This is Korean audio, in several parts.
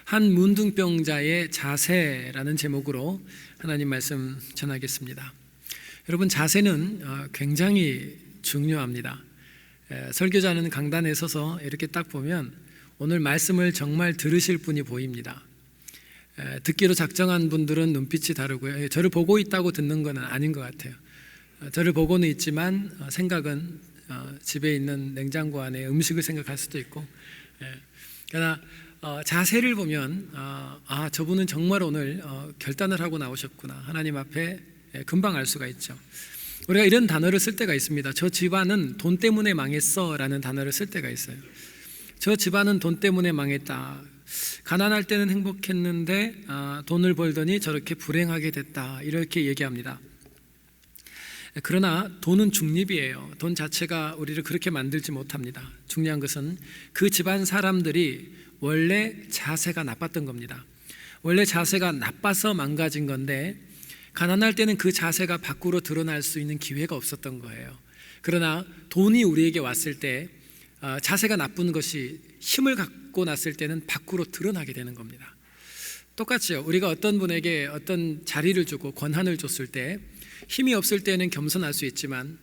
한 문둥병자의 자세라는 제목으로 하나님 말씀 전하겠습니다. 여러분, 자세는 굉장히 중요합니다. 설교자는 강단에 서서 이렇게 딱 보면 오늘 말씀을 정말 들으실 분이 보입니다. 듣기로 작정한 분들은 눈빛이 다르고요. 저를 보고 있다고 듣는 건 아닌 것 같아요. 저를 보고는 있지만 생각은 집에 있는 냉장고 안에 음식을 생각할 수도 있고, 그러나 자세를 보면 저분은 정말 오늘 결단을 하고 나오셨구나, 하나님 앞에 금방 알 수가 있죠. 우리가 이런 단어를 쓸 때가 있습니다. 저 집안은 돈 때문에 망했어 라는 단어를 쓸 때가 있어요. 저 집안은 돈 때문에 망했다. 가난할 때는 행복했는데 돈을 벌더니 저렇게 불행하게 됐다, 이렇게 얘기합니다. 그러나 돈은 중립이에요. 돈 자체가 우리를 그렇게 만들지 못합니다. 중요한 것은 그 집안 사람들이 원래 자세가 나빴던 겁니다. 원래 자세가 나빠서 망가진 건데, 가난할 때는 그 자세가 밖으로 드러날 수 있는 기회가 없었던 거예요. 그러나 돈이 우리에게 왔을 때 자세가 나쁜 것이 힘을 갖고 났을 때는 밖으로 드러나게 되는 겁니다. 똑같이요, 우리가 어떤 분에게 어떤 자리를 주고 권한을 줬을 때 힘이 없을 때는 겸손할 수 있지만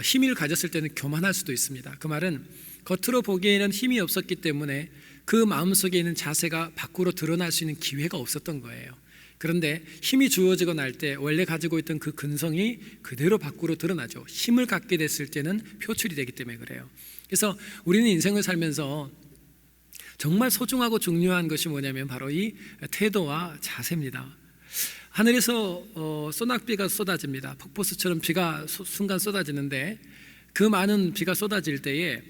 힘을 가졌을 때는 교만할 수도 있습니다. 그 말은 겉으로 보기에는 힘이 없었기 때문에 그 마음속에 있는 자세가 밖으로 드러날 수 있는 기회가 없었던 거예요. 그런데 힘이 주어지고 날 때 원래 가지고 있던 그 근성이 그대로 밖으로 드러나죠. 힘을 갖게 됐을 때는 표출이 되기 때문에 그래요. 그래서 우리는 인생을 살면서 정말 소중하고 중요한 것이 뭐냐면 바로 이 태도와 자세입니다. 하늘에서 소낙비가 쏟아집니다. 폭포수처럼 비가 순간 쏟아지는데, 그 많은 비가 쏟아질 때에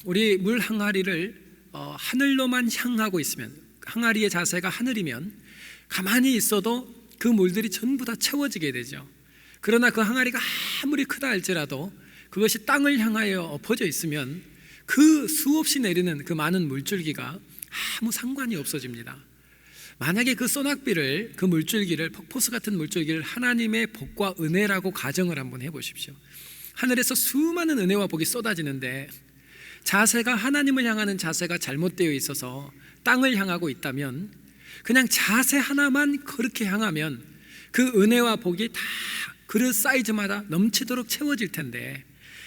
우리 물 항아리를 하늘로만 향하고 있으면, 항아리의 자세가 하늘이면 가만히 있어도 그 물들이 전부 다 채워지게 되죠. 그러나 그 항아리가 아무리 크다 할지라도 그것이 땅을 향하여 엎어져 있으면 그 수없이 내리는 그 많은 물줄기가 아무 상관이 없어집니다. 만약에 그 소낙비를, 그 물줄기를, 폭포수 같은 물줄기를 하나님의 복과 은혜라고 가정을 한번 해보십시오. 하늘에서 수많은 은혜와 복이 쏟아지는데 자세가, 하나님을 향하는 자세가 잘못되어 있어서 땅을 향하고 있다면, 그냥 자세 하나만 그렇게 향하면 그 은혜와 복이 다 그릇 사이즈마다 넘치도록 채워질 텐데,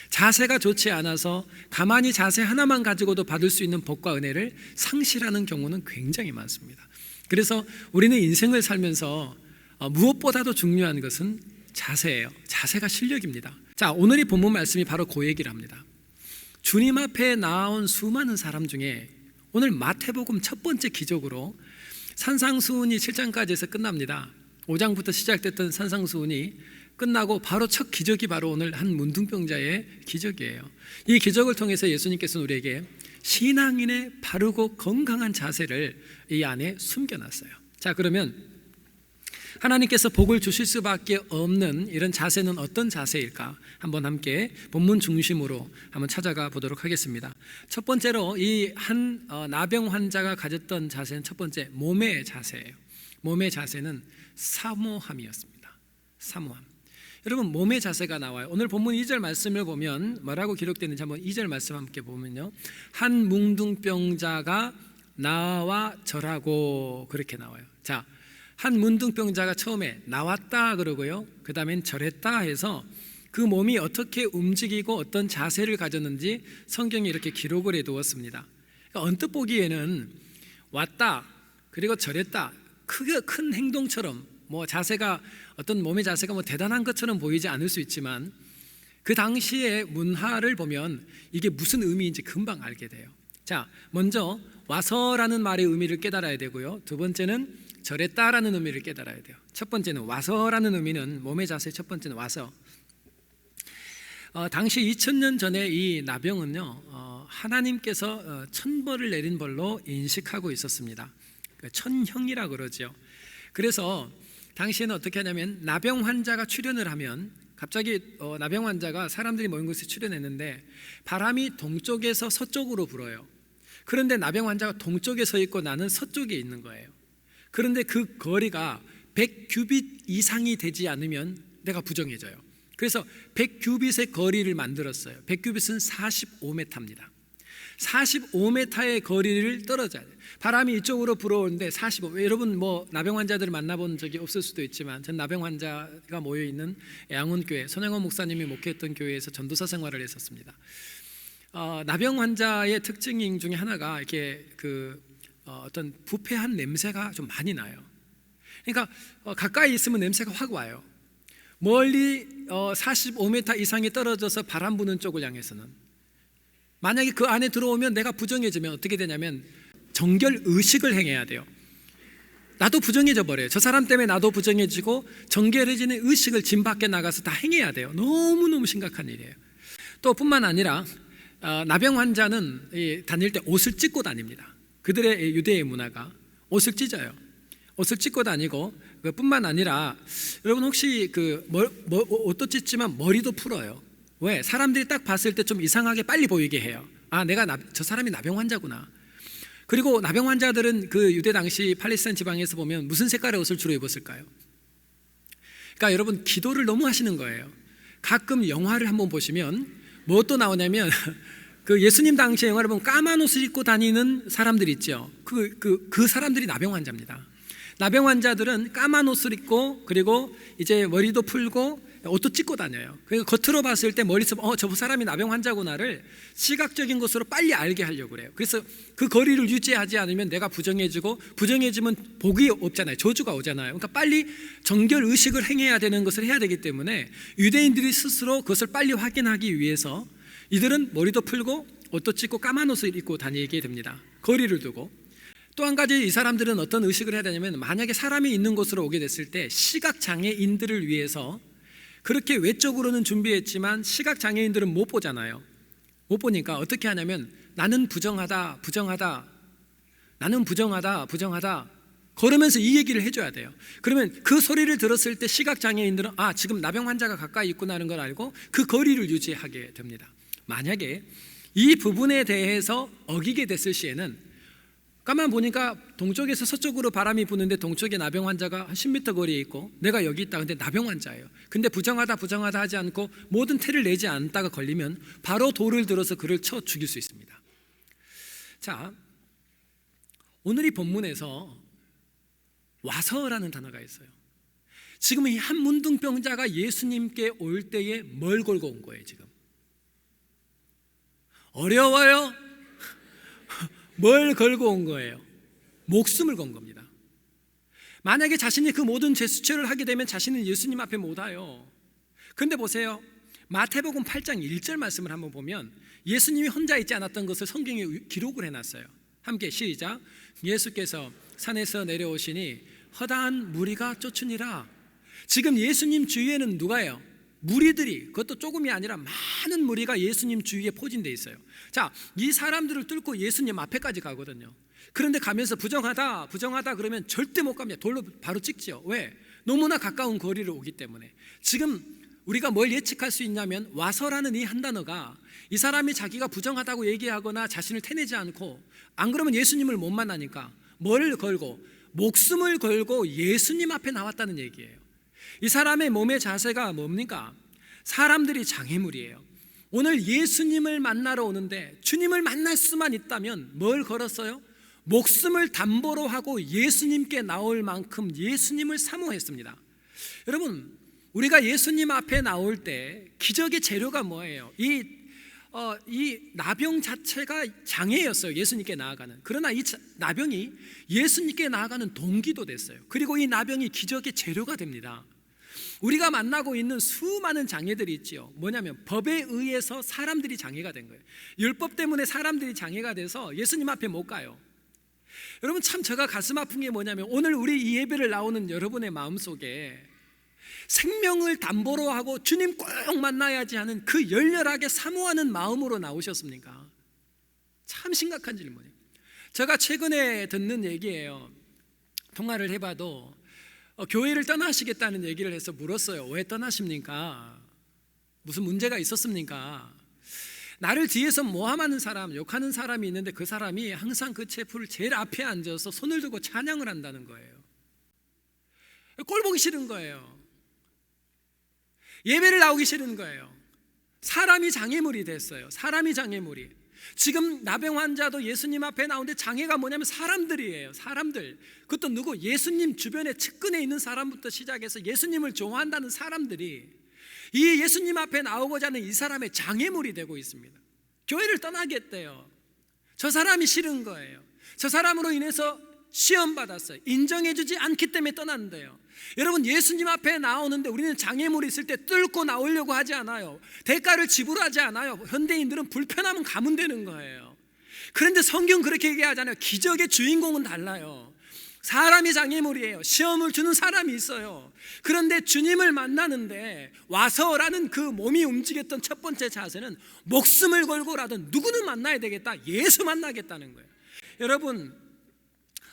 자세가 좋지 않아서 가만히 자세 하나만 가지고도 받을 수 있는 복과 은혜를 상실하는 경우는 굉장히 많습니다. 그래서 우리는 인생을 살면서 무엇보다도 중요한 것은 자세예요. 자세가 실력입니다. 자, 오늘 이 본문 말씀이 바로 그 얘기를 합니다. 주님 앞에 나온 수많은 사람 중에 오늘 마태복음 첫 번째 기적으로 산상수훈이 7장까지 해서 끝납니다. 5장부터 시작됐던 산상수훈이 끝나고 바로 첫 기적이 바로 오늘 한 문둥병자의 기적이에요. 이 기적을 통해서 예수님께서는 우리에게 신앙인의 바르고 건강한 자세를 이 안에 숨겨놨어요. 자, 그러면 하나님께서 복을 주실 수밖에 없는 이런 자세는 어떤 자세일까? 한번 함께 본문 중심으로 한번 찾아가 보도록 하겠습니다. 첫 번째로 이 한 나병 환자가 가졌던 자세는 첫 번째 몸의 자세예요. 몸의 자세는 사모함이었습니다. 사모함. 여러분, 몸의 자세가 나와요. 오늘 본문 2절 말씀을 보면 뭐라고 기록되는지 한번 2절 말씀 함께 보면요, 한 뭉둥병자가 나와 절하고, 그렇게 나와요. 자, 한 문둥병자가 처음에 나왔다 그러고요, 그 다음엔 절했다 해서 그 몸이 어떻게 움직이고 어떤 자세를 가졌는지 성경이 이렇게 기록을 해두었습니다. 그러니까 언뜻 보기에는 왔다 그리고 절했다, 크게 큰 행동처럼 자세가, 어떤 몸의 자세가 대단한 것처럼 보이지 않을 수 있지만 그 당시의 문화를 보면 이게 무슨 의미인지 금방 알게 돼요. 자, 먼저 와서라는 말의 의미를 깨달아야 되고요, 두 번째는 절했다라는 의미를 깨달아야 돼요. 첫 번째는 와서라는 의미는, 몸의 자세의 첫 번째는 와서. 당시 2000년 전에 이 나병은요, 하나님께서 천벌을 내린 벌로 인식하고 있었습니다. 천형이라 그러죠. 그래서 당시에는 어떻게 하냐면, 나병 환자가 출현을 하면 갑자기 나병 환자가 사람들이 모인 곳에 출현했는데 바람이 동쪽에서 서쪽으로 불어요. 그런데 나병 환자가 동쪽에 서 있고 나는 서쪽에 있는 거예요. 그런데 그 거리가 100규빗 이상이 되지 않으면 내가 부정해져요. 그래서 100규빗의 거리를 만들었어요. 100규빗은 45m입니다. 45m의 거리를 떨어져야 돼요. 바람이 이쪽으로 불어오는데 45. 여러분 뭐 나병 환자들을 만나본 적이 없을 수도 있지만 전 나병 환자가 모여 있는 양훈교회 손영원 목사님이 목회했던 교회에서 전도사 생활을 했었습니다. 나병 환자의 특징 중에 하나가 이렇게 어떤 부패한 냄새가 좀 많이 나요. 그러니까 가까이 있으면 냄새가 확 와요. 멀리 45m 이상이 떨어져서 바람 부는 쪽을 향해서는, 만약에 그 안에 들어오면 내가 부정해지면 어떻게 되냐면 정결 의식을 행해야 돼요. 나도 부정해져 버려요. 저 사람 때문에 나도 부정해지고 정결해지는 의식을 집 밖에 나가서 다 행해야 돼요. 너무너무 심각한 일이에요. 또 뿐만 아니라 나병 환자는 다닐 때 옷을 찢고 다닙니다. 그들의 유대의 문화가 옷을 찢어요. 옷을 찢고 다니고, 그뿐만 아니라 여러분 혹시 옷도 찢지만 머리도 풀어요. 왜? 사람들이 딱 봤을 때 좀 이상하게 빨리 보이게 해요. 저 사람이 나병 환자구나. 그리고 나병 환자들은 그 유대 당시 팔레스타인 지방에서 보면 무슨 색깔의 옷을 주로 입었을까요? 그러니까 여러분 기도를 너무 하시는 거예요. 가끔 영화를 한번 보시면 뭐 또 나오냐면 그 예수님 당시의 영화를 보면 까만 옷을 입고 다니는 사람들이 있죠. 그 사람들이 나병 환자입니다. 나병 환자들은 까만 옷을 입고 그리고 이제 머리도 풀고 옷도 찢고 다녀요. 그러니까 겉으로 봤을 때 머릿속에 저 사람이 나병 환자구나를 시각적인 것으로 빨리 알게 하려고 그래요. 그래서 그 거리를 유지하지 않으면 내가 부정해지고, 부정해지면 복이 없잖아요. 저주가 오잖아요. 그러니까 빨리 정결 의식을 행해야 되는 것을 해야 되기 때문에 유대인들이 스스로 그것을 빨리 확인하기 위해서 이들은 머리도 풀고 옷도 찢고 까만 옷을 입고 다니게 됩니다. 거리를 두고. 또 한 가지 이 사람들은 어떤 의식을 해야 되냐면, 만약에 사람이 있는 곳으로 오게 됐을 때 시각장애인들을 위해서 그렇게 외적으로는 준비했지만 시각장애인들은 못 보잖아요. 못 보니까 어떻게 하냐면 나는 부정하다 나는 부정하다 걸으면서 이 얘기를 해줘야 돼요. 그러면 그 소리를 들었을 때 시각장애인들은 지금 나병 환자가 가까이 있구나 하는 걸 알고 그 거리를 유지하게 됩니다. 만약에 이 부분에 대해서 어기게 됐을 시에는, 가만 보니까 동쪽에서 서쪽으로 바람이 부는데 동쪽에 나병 환자가 한 10m 거리에 있고 내가 여기 있다. 근데 나병 환자예요. 근데 부정하다 하지 않고 모든 태를 내지 않다가 걸리면 바로 돌을 들어서 그를 쳐 죽일 수 있습니다. 자, 오늘 이 본문에서 와서라는 단어가 있어요. 지금 이 한 문둥병자가 예수님께 올 때에 뭘 걸고 온 거예요? 지금 어려워요? 뭘 걸고 온 거예요? 목숨을 건 겁니다. 만약에 자신이 그 모든 제스처를 하게 되면 자신은 예수님 앞에 못 와요. 그런데 보세요. 마태복음 8장 1절 말씀을 한번 보면 예수님이 혼자 있지 않았던 것을 성경에 기록을 해놨어요. 함께 시작. 예수께서 산에서 내려오시니 허다한 무리가 쫓으니라. 지금 예수님 주위에는 누가요? 무리들이, 그것도 조금이 아니라 많은 무리가 예수님 주위에 포진되어 있어요. 자, 이 사람들을 뚫고 예수님 앞에까지 가거든요. 그런데 가면서 부정하다 그러면 절대 못 갑니다. 돌로 바로 찍죠. 왜? 너무나 가까운 거리를 오기 때문에. 지금 우리가 뭘 예측할 수 있냐면 와서라는 이 한 단어가 이 사람이 자기가 부정하다고 얘기하거나 자신을 태내지 않고, 안 그러면 예수님을 못 만나니까 뭘 걸고, 목숨을 걸고 예수님 앞에 나왔다는 얘기예요. 이 사람의 몸의 자세가 뭡니까? 사람들이 장애물이에요. 오늘 예수님을 만나러 오는데 주님을 만날 수만 있다면 뭘 걸었어요? 목숨을 담보로 하고 예수님께 나올 만큼 예수님을 사모했습니다. 여러분, 우리가 예수님 앞에 나올 때 기적의 재료가 뭐예요? 이 나병 자체가 장애였어요. 예수님께 나아가는. 그러나 이 나병이 예수님께 나아가는 동기도 됐어요. 그리고 이 나병이 기적의 재료가 됩니다. 우리가 만나고 있는 수많은 장애들이 있지요. 뭐냐면 법에 의해서 사람들이 장애가 된 거예요. 율법 때문에 사람들이 장애가 돼서 예수님 앞에 못 가요. 여러분, 참 제가 가슴 아픈 게 뭐냐면 오늘 우리 이 예배를 나오는 여러분의 마음속에 생명을 담보로 하고 주님 꼭 만나야지 하는 그 열렬하게 사모하는 마음으로 나오셨습니까? 참 심각한 질문이에요. 제가 최근에 듣는 얘기예요. 통화를 해봐도 교회를 떠나시겠다는 얘기를 해서 물었어요. 왜 떠나십니까? 무슨 문제가 있었습니까? 나를 뒤에서 모함하는 사람, 욕하는 사람이 있는데 그 사람이 항상 그 체프를 제일 앞에 앉아서 손을 들고 찬양을 한다는 거예요. 꼴 보기 싫은 거예요. 예배를 나오기 싫은 거예요. 사람이 장애물이 됐어요. 사람이 장애물이. 지금 나병 환자도 예수님 앞에 나오는데 장애가 뭐냐면 사람들이에요. 사람들. 그것도 누구? 예수님 주변에 측근에 있는 사람부터 시작해서 예수님을 좋아한다는 사람들이 이 예수님 앞에 나오고자 하는 이 사람의 장애물이 되고 있습니다. 교회를 떠나겠대요. 저 사람이 싫은 거예요. 저 사람으로 인해서 시험받았어요. 인정해주지 않기 때문에 떠난대요. 여러분, 예수님 앞에 나오는데 우리는 장애물이 있을 때 뚫고 나오려고 하지 않아요. 대가를 지불하지 않아요. 현대인들은 불편하면 가면 되는 거예요. 그런데 성경 그렇게 얘기하잖아요. 기적의 주인공은 달라요. 사람이 장애물이에요. 시험을 주는 사람이 있어요. 그런데 주님을 만나는데 와서라는 그 몸이 움직였던 첫 번째 자세는 목숨을 걸고라도 누구는 만나야 되겠다. 예수 만나겠다는 거예요. 여러분,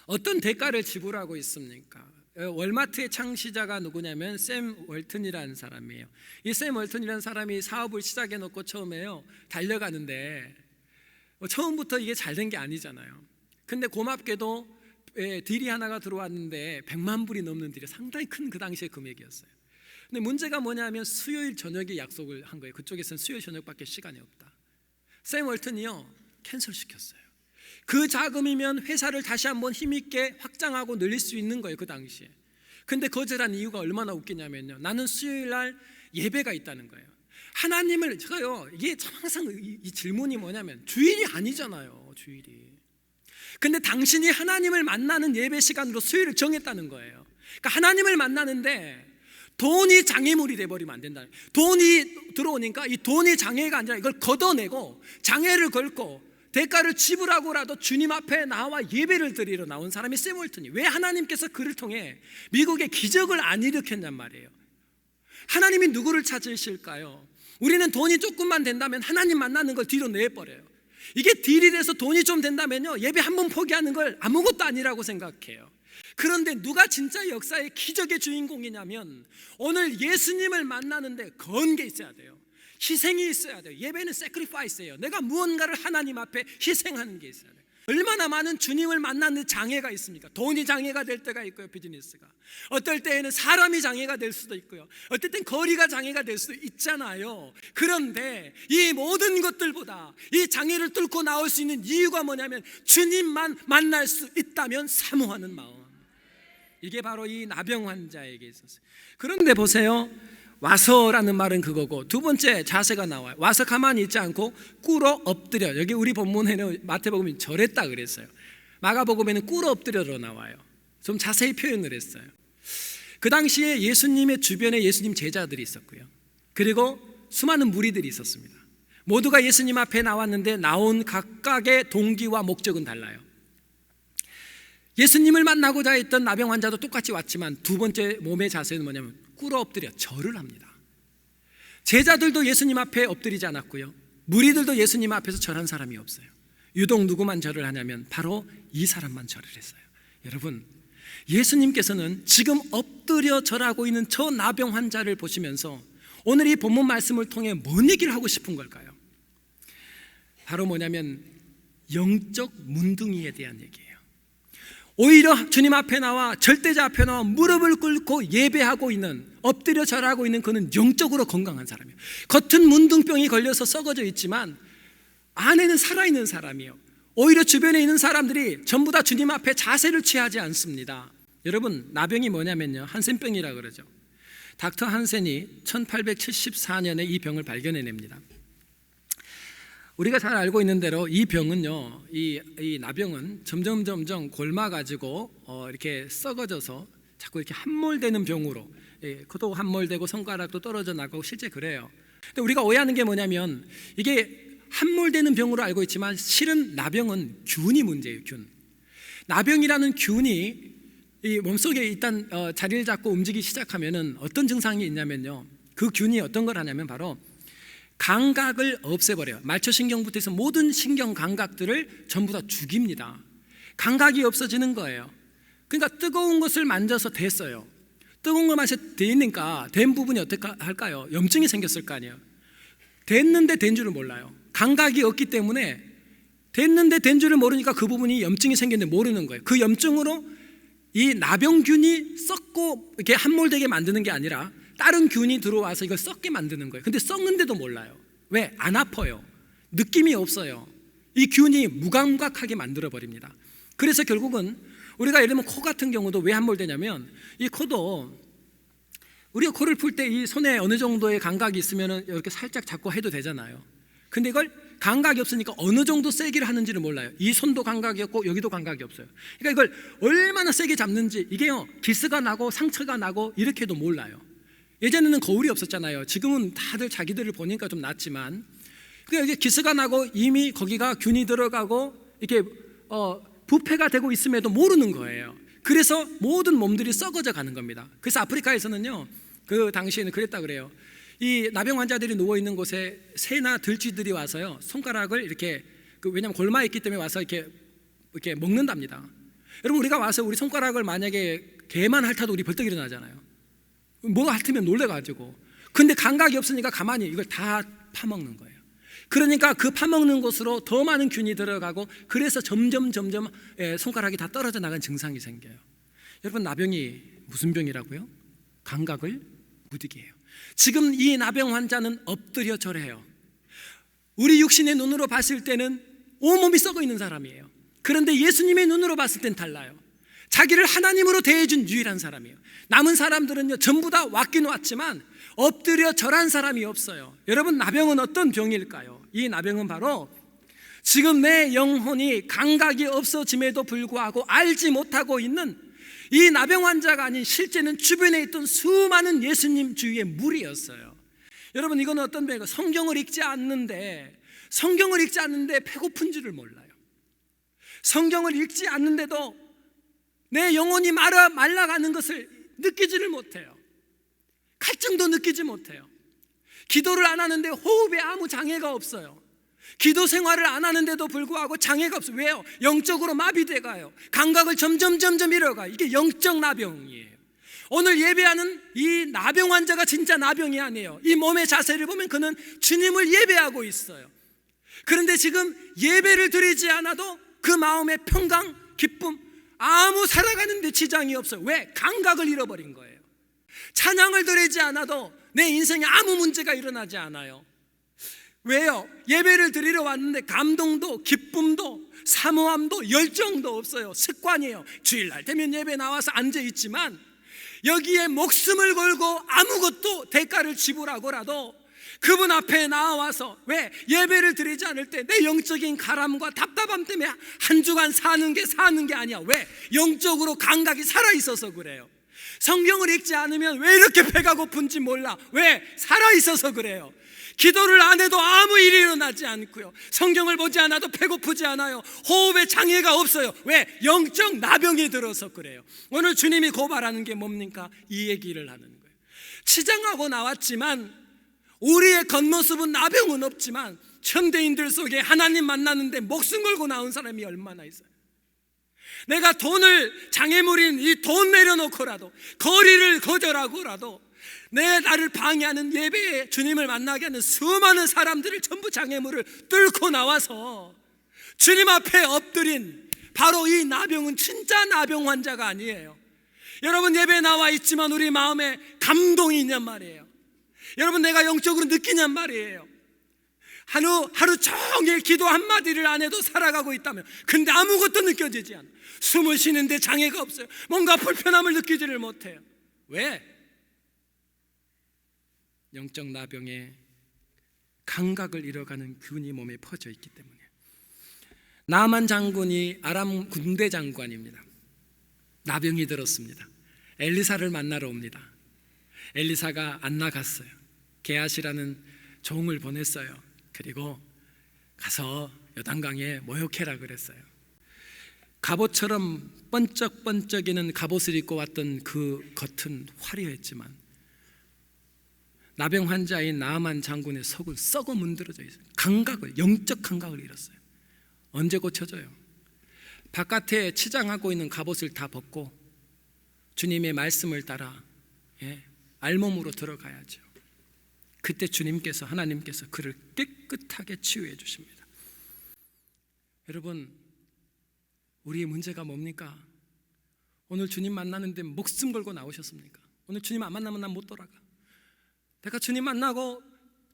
어떤 대가를 지불하고 있습니까? 월마트의 창시자가 누구냐면 샘 월튼이라는 사람이에요. 이 샘 월튼이라는 사람이 사업을 시작해 놓고 처음에요 달려가는데 처음부터 이게 잘 된 게 아니잖아요. 근데 고맙게도 딜이 하나가 들어왔는데 100만 불이 넘는 딜이 상당히 큰 그 당시의 금액이었어요. 근데 문제가 뭐냐면 수요일 저녁에 약속을 한 거예요. 그쪽에서는 수요일 저녁밖에 시간이 없다. 샘 월튼이요 캔슬시켰어요. 그 자금이면 회사를 다시 한번 힘있게 확장하고 늘릴 수 있는 거예요, 그 당시에. 근데 거절한 이유가 얼마나 웃기냐면요, 나는 수요일 날 예배가 있다는 거예요. 하나님을, 제가요 이게 항상 이 질문이 뭐냐면 주일이 아니잖아요, 주일이. 근데 당신이 하나님을 만나는 예배 시간으로 수요일을 정했다는 거예요. 그러니까 하나님을 만나는데 돈이 장애물이 돼버리면 안 된다. 돈이 들어오니까 이 돈이 장애가 아니라 이걸 걷어내고 장애를 걸고 대가를 지불하고라도 주님 앞에 나와 예배를 드리러 나온 사람이 샘 월튼이. 왜 하나님께서 그를 통해 미국의 기적을 안 일으켰냔 말이에요. 하나님이 누구를 찾으실까요? 우리는 돈이 조금만 된다면 하나님 만나는 걸 뒤로 내버려요. 이게 딜이 돼서 돈이 좀 된다면요 예배 한 번 포기하는 걸 아무것도 아니라고 생각해요. 그런데 누가 진짜 역사의 기적의 주인공이냐면 오늘 예수님을 만나는데 건 게 있어야 돼요. 희생이 있어야 돼요. 예배는 sacrifice예요. 내가 무언가를 하나님 앞에 희생하는 게 있어야 돼요. 얼마나 많은 주님을 만나는 장애가 있습니까? 돈이 장애가 될 때가 있고요, 비즈니스가. 어떨 때에는 사람이 장애가 될 수도 있고요, 어떨 땐 거리가 장애가 될 수도 있잖아요. 그런데 이 모든 것들보다 이 장애를 뚫고 나올 수 있는 이유가 뭐냐면 주님만 만날 수 있다면 사모하는 마음. 이게 바로 이 나병 환자에게 있었어요. 그런데 보세요, 와서라는 말은 그거고, 두 번째 자세가 나와요. 와서 가만히 있지 않고 꿇어 엎드려. 여기 우리 본문에는 마태복음이 절했다 그랬어요. 마가복음에는 꿇어 엎드려로 나와요. 좀 자세히 표현을 했어요. 그 당시에 예수님의 주변에 예수님 제자들이 있었고요, 그리고 수많은 무리들이 있었습니다. 모두가 예수님 앞에 나왔는데 나온 각각의 동기와 목적은 달라요. 예수님을 만나고자 했던 나병 환자도 똑같이 왔지만 두 번째 몸의 자세는 뭐냐면 꿇어 엎드려 절을 합니다. 제자들도 예수님 앞에 엎드리지 않았고요, 무리들도 예수님 앞에서 절한 사람이 없어요. 유독 누구만 절을 하냐면 바로 이 사람만 절을 했어요. 여러분, 예수님께서는 지금 엎드려 절하고 있는 저 나병 환자를 보시면서 오늘 이 본문 말씀을 통해 뭔 얘기를 하고 싶은 걸까요? 바로 뭐냐면 영적 문둥이에 대한 얘기예요. 오히려 주님 앞에 나와 절대자 앞에 나와 무릎을 꿇고 예배하고 있는, 엎드려 절하고 있는 그는 영적으로 건강한 사람이에요. 겉은 문둥병이 걸려서 썩어져 있지만 안에는 살아있는 사람이에요. 오히려 주변에 있는 사람들이 전부 다 주님 앞에 자세를 취하지 않습니다. 여러분, 나병이 뭐냐면요, 한센병이라 그러죠. 닥터 한센이 1874년에 이 병을 발견해냅니다. 우리가 잘 알고 있는 대로 이 병은요, 이 나병은 점점 골마가지고 이렇게 썩어져서 자꾸 이렇게 함몰되는 병으로, 코도 함몰되고 손가락도 떨어져 나가고 실제 그래요. 근데 우리가 오해하는 게 뭐냐면 이게 함몰되는 병으로 알고 있지만 실은 나병은 균이 문제예요. 균. 나병이라는 균이 이 몸속에 일단 자리를 잡고 움직이기 시작하면은 어떤 증상이 있냐면요, 그 균이 어떤 걸 하냐면 바로 감각을 없애버려요. 말초신경부터 해서 모든 신경 감각들을 전부 다 죽입니다. 감각이 없어지는 거예요. 그러니까 뜨거운 것을 만져서 댔어요. 뜨거운 걸 만져서 대니까 된 부분이 어떻게 할까요? 염증이 생겼을 거 아니에요. 됐는데 된 줄을 몰라요. 감각이 없기 때문에 됐는데 된 줄을 모르니까 그 부분이 염증이 생겼는데 모르는 거예요. 그 염증으로 이 나병균이 썩고 이렇게 함몰되게 만드는 게 아니라 다른 균이 들어와서 이걸 썩게 만드는 거예요. 근데 썩는데도 몰라요. 왜? 안 아파요. 느낌이 없어요. 이 균이 무감각하게 만들어 버립니다. 그래서 결국은 우리가 예를 들면 코 같은 경우도 왜 함몰되냐면, 이 코도 우리가 코를 풀 때 이 손에 어느 정도의 감각이 있으면 이렇게 살짝 잡고 해도 되잖아요. 근데 이걸 감각이 없으니까 어느 정도 세기를 하는지를 몰라요. 이 손도 감각이 없고 여기도 감각이 없어요. 그러니까 이걸 얼마나 세게 잡는지, 이게요 기스가 나고 상처가 나고 이렇게도 몰라요. 예전에는 거울이 없었잖아요. 지금은 다들 자기들을 보니까 좀 낫지만, 그러니까 이게 기스가 나고 이미 거기가 균이 들어가고 이렇게 부패가 되고 있음에도 모르는 거예요. 그래서 모든 몸들이 썩어져 가는 겁니다. 그래서 아프리카에서는요, 그 당시에는 그랬다 그래요. 이 나병 환자들이 누워 있는 곳에 새나 들쥐들이 와서요 손가락을 이렇게, 왜냐하면 골마에 있기 때문에 와서 이렇게 먹는답니다. 여러분, 우리가 와서 우리 손가락을 만약에 개만 핥아도 우리 벌떡 일어나잖아요. 뭐가 핥으면 놀래가지고. 근데 감각이 없으니까 가만히 이걸 다 파먹는 거예요. 그러니까 그 파먹는 곳으로 더 많은 균이 들어가고, 그래서 점점 손가락이 다 떨어져 나간 증상이 생겨요. 여러분, 나병이 무슨 병이라고요? 감각을 못 이게 해요. 지금 이 나병 환자는 엎드려 절해요. 우리 육신의 눈으로 봤을 때는 온몸이 썩어 있는 사람이에요. 그런데 예수님의 눈으로 봤을 땐 달라요. 자기를 하나님으로 대해준 유일한 사람이에요. 남은 사람들은요 전부 다 왔긴 왔지만 엎드려 절한 사람이 없어요. 여러분, 나병은 어떤 병일까요? 이 나병은 바로 지금 내 영혼이 감각이 없어짐에도 불구하고 알지 못하고 있는 이 나병 환자가 아닌, 실제는 주변에 있던 수많은 예수님 주위의 무리였어요. 여러분, 이건 어떤 병이에요? 성경을 읽지 않는데 배고픈 줄을 몰라요. 성경을 읽지 않는데도 내 영혼이 말라가는 것을 느끼지를 못해요. 갈증도 느끼지 못해요. 기도를 안 하는데 호흡에 아무 장애가 없어요. 기도 생활을 안 하는데도 불구하고 장애가 없어요. 왜요? 영적으로 마비돼 가요. 감각을 점점 잃어가요. 이게 영적 나병이에요. 오늘 예배하는 이 나병 환자가 진짜 나병이 아니에요. 이 몸의 자세를 보면 그는 주님을 예배하고 있어요. 그런데 지금 예배를 드리지 않아도 그 마음의 평강, 기쁨, 아무 살아가는 데 지장이 없어요. 왜? 감각을 잃어버린 거예요. 찬양을 드리지 않아도 내 인생에 아무 문제가 일어나지 않아요. 왜요? 예배를 드리러 왔는데 감동도 기쁨도 사모함도 열정도 없어요. 습관이에요. 주일날 되면 예배 나와서 앉아있지만 여기에 목숨을 걸고 아무것도 대가를 지불하고라도 그분 앞에 나와서, 왜? 예배를 드리지 않을 때 내 영적인 가람과 답답함 때문에 한 주간 사는 게 아니야. 왜? 영적으로 감각이 살아있어서 그래요. 성경을 읽지 않으면 왜 이렇게 배가 고픈지 몰라. 왜? 살아있어서 그래요. 기도를 안 해도 아무 일이 일어나지 않고요. 성경을 보지 않아도 배고프지 않아요. 호흡에 장애가 없어요. 왜? 영적 나병이 들어서 그래요. 오늘 주님이 고발하는 게 뭡니까? 이 얘기를 하는 거예요. 치장하고 나왔지만 우리의 겉모습은 나병은 없지만 현대인들 속에 하나님 만나는데 목숨 걸고 나온 사람이 얼마나 있어요. 내가 돈을, 장애물인 이 돈 내려놓고라도, 거리를 거절하고라도 나를 방해하는 예배에 주님을 만나게 하는 수많은 사람들을 전부 장애물을 뚫고 나와서 주님 앞에 엎드린 바로 이 나병은 진짜 나병 환자가 아니에요. 여러분, 예배에 나와 있지만 우리 마음에 감동이 있냔 말이에요. 여러분, 내가 영적으로 느끼냔 말이에요. 하루 종일 기도 한마디를 안 해도 살아가고 있다면, 근데 아무것도 느껴지지 않아요. 숨을 쉬는데 장애가 없어요. 뭔가 불편함을 느끼지를 못해요. 왜? 영적 나병에 감각을 잃어가는 균이 몸에 퍼져 있기 때문에. 나만 장군이 아람 군대 장관입니다. 나병이 들었습니다. 엘리사를 만나러 옵니다. 엘리사가 안 나갔어요. 게하시라는 종을 보냈어요. 그리고 가서 요단강에 모욕해라 그랬어요. 갑옷처럼 번쩍번쩍이는 갑옷을 입고 왔던 그 겉은 화려했지만 나병 환자인 나아만 장군의 속은 썩어 문드러져 있어요. 영적 감각을 잃었어요. 언제 고쳐져요? 바깥에 치장하고 있는 갑옷을 다 벗고 주님의 말씀을 따라 알몸으로 들어가야죠. 그때 하나님께서 그를 깨끗하게 치유해 주십니다. 여러분, 우리의 문제가 뭡니까? 오늘 주님 만나는데 목숨 걸고 나오셨습니까? 오늘 주님 안 만나면 난 못 돌아가. 내가 주님 만나고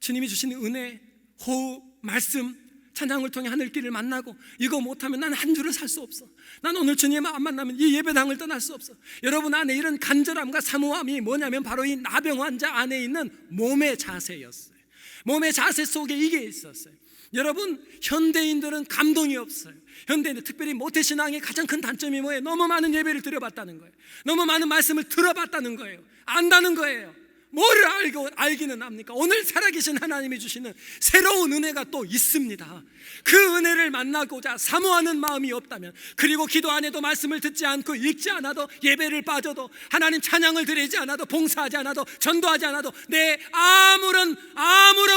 주님이 주시는 은혜, 호흡, 말씀 찬양을 통해 하늘길을 만나고 이거 못하면 난 한 주를 살 수 없어. 난 오늘 주님 안 만나면 이 예배당을 떠날 수 없어. 여러분 안에 이런 간절함과 사모함이 뭐냐면 바로 이 나병 환자 안에 있는 몸의 자세였어요. 몸의 자세 속에 이게 있었어요. 여러분, 현대인들은 감동이 없어요. 현대인들, 특별히 모태신앙의 가장 큰 단점이 뭐예요? 너무 많은 예배를 드려봤다는 거예요. 너무 많은 말씀을 들어봤다는 거예요. 안다는 거예요. 뭐를 알기는 합니까? 오늘 살아계신 하나님이 주시는 새로운 은혜가 또 있습니다. 그 은혜를 만나고자 사모하는 마음이 없다면, 그리고 기도 안 해도 말씀을 듣지 않고 읽지 않아도 예배를 빠져도 하나님 찬양을 드리지 않아도 봉사하지 않아도 전도하지 않아도 내 아무런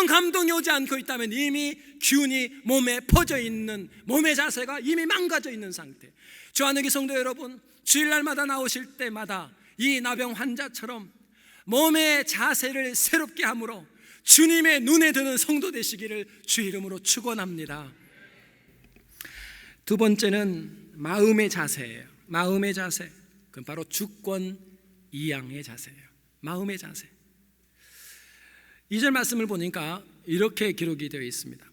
감동이 오지 않고 있다면 이미 균이 몸에 퍼져 있는, 몸의 자세가 이미 망가져 있는 상태. 주안의 성도 여러분, 주일날마다 나오실 때마다 이 나병 환자처럼 몸의 자세를 새롭게 함으로 주님의 눈에 드는 성도 되시기를 주 이름으로 축원합니다. 두 번째는 마음의 자세예요. 마음의 자세, 그건 바로 주권 이양의 자세예요. 마음의 자세. 2절 말씀을 보니까 이렇게 기록이 되어 있습니다.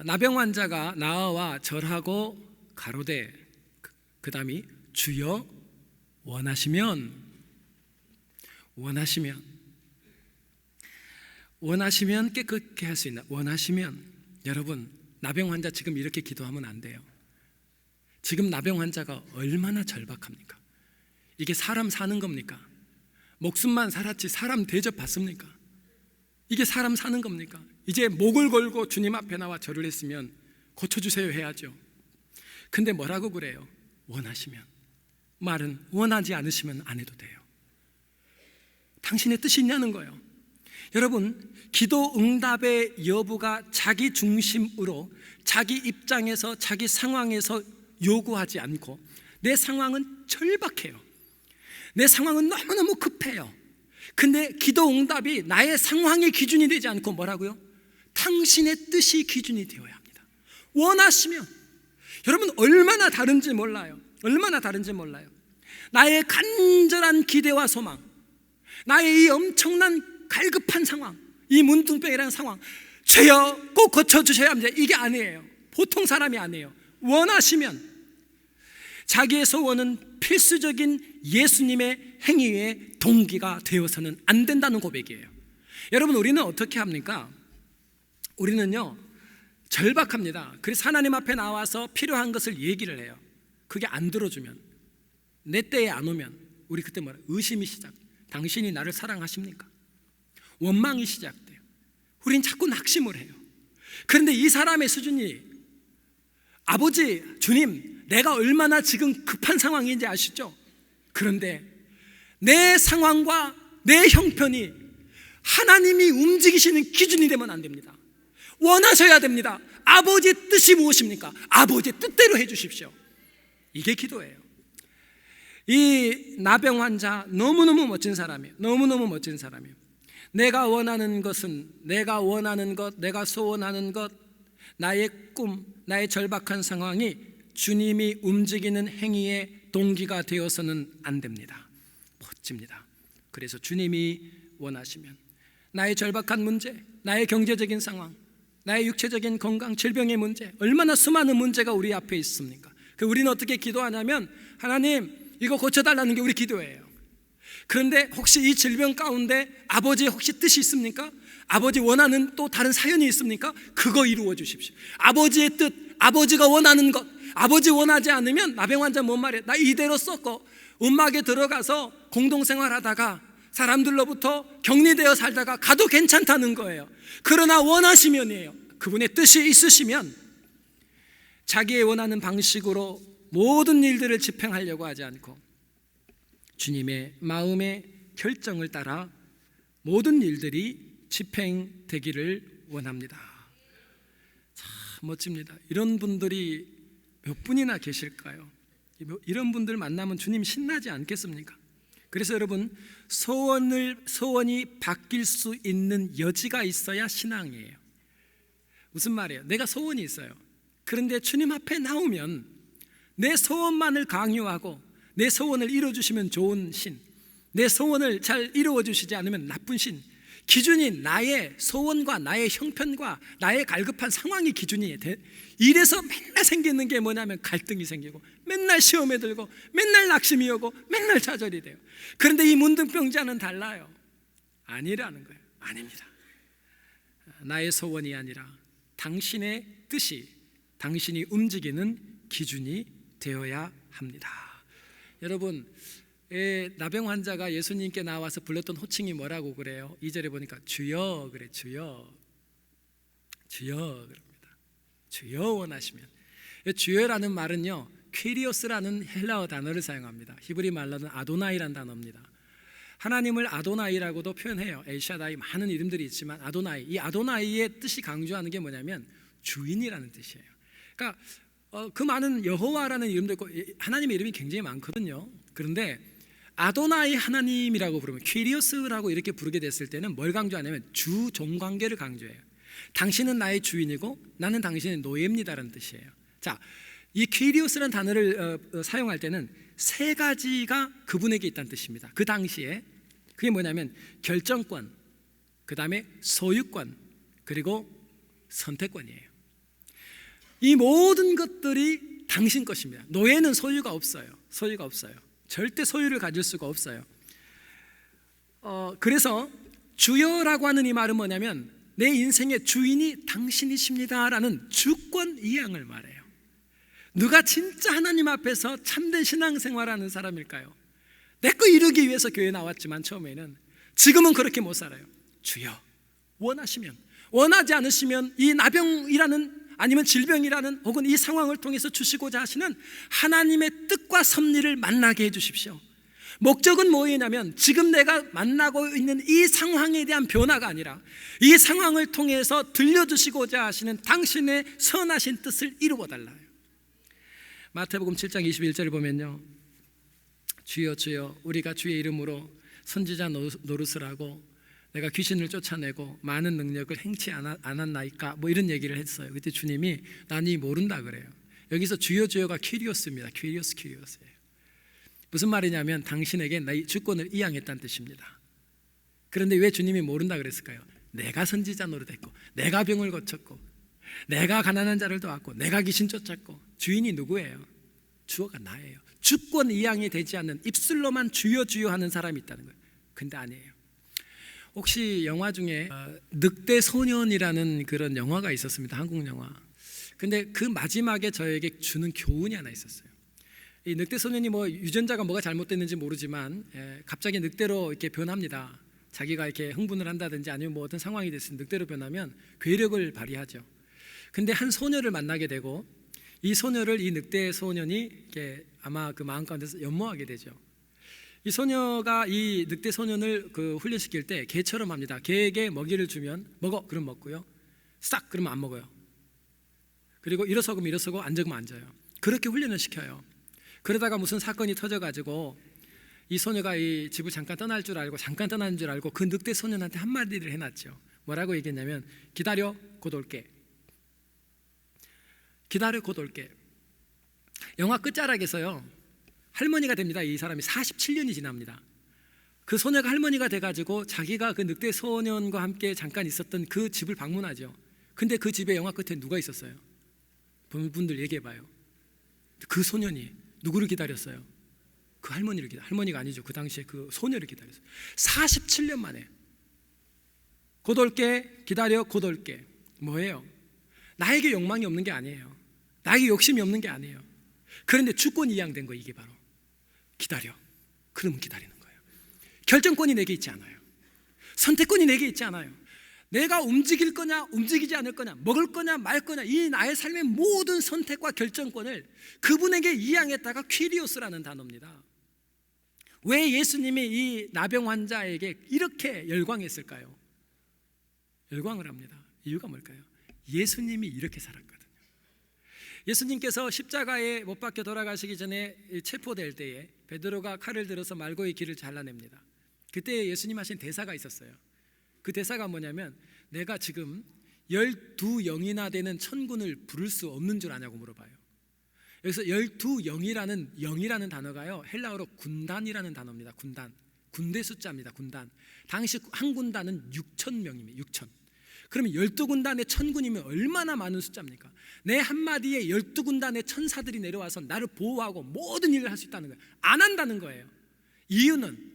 나병 환자가 나와 절하고 가로되, 그 다음이 주여 원하시면 깨끗게 할 수 있나? 원하시면. 여러분, 나병 환자 지금 이렇게 기도하면 안 돼요. 지금 나병 환자가 얼마나 절박합니까? 이게 사람 사는 겁니까? 목숨만 살았지 사람 대접 받습니까? 이게 사람 사는 겁니까? 이제 목을 걸고 주님 앞에 나와 절을 했으면 고쳐주세요 해야죠. 근데 뭐라고 그래요? 원하시면. 말은 원하지 않으시면 안 해도 돼요. 당신의 뜻이 있냐는 거예요. 여러분, 기도 응답의 여부가 자기 중심으로 자기 입장에서 자기 상황에서 요구하지 않고, 내 상황은 절박해요. 내 상황은 너무너무 급해요. 근데 기도 응답이 나의 상황의 기준이 되지 않고 뭐라고요? 당신의 뜻이 기준이 되어야 합니다. 원하시면. 여러분, 얼마나 다른지 몰라요. 나의 간절한 기대와 소망, 나의 이 엄청난 갈급한 상황, 이 문둥병이라는 상황, 주여 꼭 고쳐주셔야 합니다. 이게 아니에요. 보통 사람이 아니에요. 원하시면. 자기의 소원은 필수적인 예수님의 행위의 동기가 되어서는 안 된다는 고백이에요. 여러분, 우리는 어떻게 합니까? 우리는요, 절박합니다. 그래서 하나님 앞에 나와서 필요한 것을 얘기를 해요. 그게 안 들어주면, 내 때에 안 오면 우리 그때 뭐라? 의심이 시작돼요. 당신이 나를 사랑하십니까? 원망이 시작돼요. 우린 자꾸 낙심을 해요. 그런데 이 사람의 수준이, 아버지, 주님, 내가 얼마나 지금 급한 상황인지 아시죠? 그런데 내 상황과 내 형편이 하나님이 움직이시는 기준이 되면 안 됩니다. 원하셔야 됩니다. 아버지의 뜻이 무엇입니까? 아버지의 뜻대로 해주십시오. 이게 기도예요. 이 나병 환자 너무너무 멋진 사람이에요. 내가 원하는 것은, 내가 원하는 것, 내가 소원하는 것, 나의 꿈, 나의 절박한 상황이 주님이 움직이는 행위의 동기가 되어서는 안 됩니다. 멋집니다. 그래서 주님이 원하시면, 나의 절박한 문제, 나의 경제적인 상황, 나의 육체적인 건강, 질병의 문제, 얼마나 수많은 문제가 우리 앞에 있습니까? 우리는 어떻게 기도하냐면, 하나님 이거 고쳐달라는 게 우리 기도예요. 그런데 혹시 이 질병 가운데 아버지의 혹시 뜻이 있습니까? 아버지 원하는 또 다른 사연이 있습니까? 그거 이루어 주십시오. 아버지의 뜻, 아버지가 원하는 것, 아버지 원하지 않으면, 나병 환자 뭔 말이에요? 나 이대로 썩고 움막에 들어가서 공동생활하다가 사람들로부터 격리되어 살다가 가도 괜찮다는 거예요. 그러나 원하시면이에요. 그분의 뜻이 있으시면 자기의 원하는 방식으로 모든 일들을 집행하려고 하지 않고 주님의 마음의 결정을 따라 모든 일들이 집행되기를 원합니다. 참 멋집니다. 이런 분들이 몇 분이나 계실까요? 이런 분들 만나면 주님 신나지 않겠습니까? 그래서 여러분, 소원이 바뀔 수 있는 여지가 있어야 신앙이에요. 무슨 말이에요? 내가 소원이 있어요. 그런데 주님 앞에 나오면 내 소원만을 강요하고 내 소원을 이루어주시면 좋은 신, 내 소원을 잘 이루어주시지 않으면 나쁜 신, 기준이 나의 소원과 나의 형편과 나의 갈급한 상황이 기준이 돼. 이래서 맨날 생기는 게 뭐냐면 갈등이 생기고, 맨날 시험에 들고, 맨날 낙심이 오고, 맨날 좌절이 돼요. 그런데 이 문둥병자는 달라요. 아니라는 거예요. 아닙니다. 나의 소원이 아니라 당신의 뜻이, 당신이 움직이는 기준이 되어야 합니다. 여러분, 나병 환자가 예수님께 나와서 불렀던 호칭이 뭐라고 그래요? 2절에 보니까 주여 그래. 주여 그럽니다. 주여 원하시면. 주여라는 말은요, 퀴리오스라는 헬라어 단어를 사용합니다. 히브리 말로는 아도나이라는 단어입니다. 하나님을 아도나이라고도 표현해요. 엘샤다이, 많은 이름들이 있지만 아도나이, 이 아도나이의 뜻이 강조하는 게 뭐냐면 주인이라는 뜻이에요. 그러니까 그 많은 여호와라는 이름도 있고 하나님의 이름이 굉장히 많거든요. 그런데 아도나이 하나님이라고 부르면, 퀴리오스라고 이렇게 부르게 됐을 때는 뭘 강조하냐면 주종 관계를 강조해요. 당신은 나의 주인이고 나는 당신의 노예입니다라는 뜻이에요. 자, 이 퀴리오스라는 단어를 사용할 때는 세 가지가 그분에게 있다는 뜻입니다. 그 당시에 그게 뭐냐면 결정권, 그 다음에 소유권, 그리고 선택권이에요. 이 모든 것들이 당신 것입니다. 노예는 소유가 없어요. 소유가 없어요. 절대 소유를 가질 수가 없어요. 그래서 주여라고 하는 이 말은 뭐냐면 내 인생의 주인이 당신이십니다라는 주권 이양을 말해요. 누가 진짜 하나님 앞에서 참된 신앙생활하는 사람일까요? 내 거 이루기 위해서 교회 나왔지만 처음에는, 지금은 그렇게 못 살아요. 주여 원하시면, 원하지 않으시면 이 나병이라는, 아니면 질병이라는, 혹은 이 상황을 통해서 주시고자 하시는 하나님의 뜻과 섭리를 만나게 해주십시오. 목적은 뭐냐면 지금 내가 만나고 있는 이 상황에 대한 변화가 아니라 이 상황을 통해서 들려주시고자 하시는 당신의 선하신 뜻을 이루어달라요. 마태복음 7장 21절을 보면요, 주여 주여 우리가 주의 이름으로 선지자 노릇을 하고 내가 귀신을 쫓아내고 많은 능력을 행치 않았나이까, 뭐 이런 얘기를 했어요. 그때 주님이 나니 모른다 그래요. 여기서 주여 주여가 퀴리오스입니다. 퀴리오스예요. 무슨 말이냐면 당신에게 나의 주권을 이양했다는 뜻입니다. 그런데 왜 주님이 모른다 그랬을까요? 내가 선지자 노릇했고, 내가 병을 고쳤고, 내가 가난한 자를 도왔고, 내가 귀신 쫓았고. 주인이 누구예요? 주어가 나예요. 주권 이양이 되지 않는, 입술로만 주여 주여 하는 사람이 있다는 거예요. 근데 아니에요. 혹시 영화 중에 늑대 소년이라는 그런 영화가 있었습니다. 한국 영화. 근데 그 마지막에 저에게 주는 교훈이 하나 있었어요. 이 늑대 소년이 뭐 유전자가 뭐가 잘못됐는지 모르지만 갑자기 늑대로 이렇게 변합니다. 자기가 이렇게 흥분을 한다든지 아니면 뭐 어떤 상황이 됐을 때 늑대로 변하면 괴력을 발휘하죠. 근데 한 소녀를 만나게 되고, 이 소녀를 이 늑대 소년이 이렇게 아마 그 마음 가운데서 연모하게 되죠. 이 소녀가 이 늑대 소년을 훈련시킬 때 개처럼 합니다. 개에게 먹이를 주면 먹어, 그럼 먹고요. 싹 그러면 안 먹어요. 그리고 일어서면 일어서고 앉으면 앉아요. 그렇게 훈련을 시켜요. 그러다가 무슨 사건이 터져가지고 이 소녀가 이 집을 잠깐 떠날 줄 알고, 잠깐 떠나는 줄 알고 그 늑대 소년한테 한마디를 해놨죠. 뭐라고 얘기했냐면 기다려 곧 올게. 기다려 곧 올게. 영화 끝자락에서요, 할머니가 됩니다. 이 사람이 47년이 지납니다. 그 소녀가 할머니가 돼가지고 자기가 그 늑대 소년과 함께 잠깐 있었던 그 집을 방문하죠. 근데 그 집에 영화 끝에 누가 있었어요? 분들 얘기해봐요. 그 소년이 누구를 기다렸어요? 그 할머니를 할머니가 아니죠. 그 당시에 그 소녀를 기다렸어요. 47년 만에. 곧 올게, 기다려 곧 올게. 뭐예요? 나에게 욕망이 없는 게 아니에요. 나에게 욕심이 없는 게 아니에요. 그런데 주권 이양된 거, 이게 바로 기다려. 그러면 기다리는 거예요. 결정권이 내게 있지 않아요. 선택권이 내게 있지 않아요. 내가 움직일 거냐 움직이지 않을 거냐, 먹을 거냐 말 거냐, 이 나의 삶의 모든 선택과 결정권을 그분에게 이양했다가 퀴리오스라는 단어입니다. 왜 예수님이 이 나병 환자에게 이렇게 열광했을까요? 열광을 합니다. 이유가 뭘까요? 예수님이 이렇게 살았거든요. 예수님께서 십자가에 못 박혀 돌아가시기 전에 체포될 때에 베드로가 칼을 들어서 말고의 길을 잘라냅니다. 그때 예수님 하신 대사가 있었어요. 그 대사가 뭐냐면, 내가 지금 12영이나 되는 천군을 부를 수 없는 줄 아냐고 물어봐요. 여기서 12영이라는 단어가요, 헬라어로 군단이라는 단어입니다. 군단. 군대 숫자입니다. 군단. 당시 한 군단은 6천 명입니다. 6천. 그러면 12군단의 1000군이면 얼마나 많은 숫자입니까? 내 한마디에 12군단의 천사들이 내려와서 나를 보호하고 모든 일을 할 수 있다는 거예요. 안 한다는 거예요. 이유는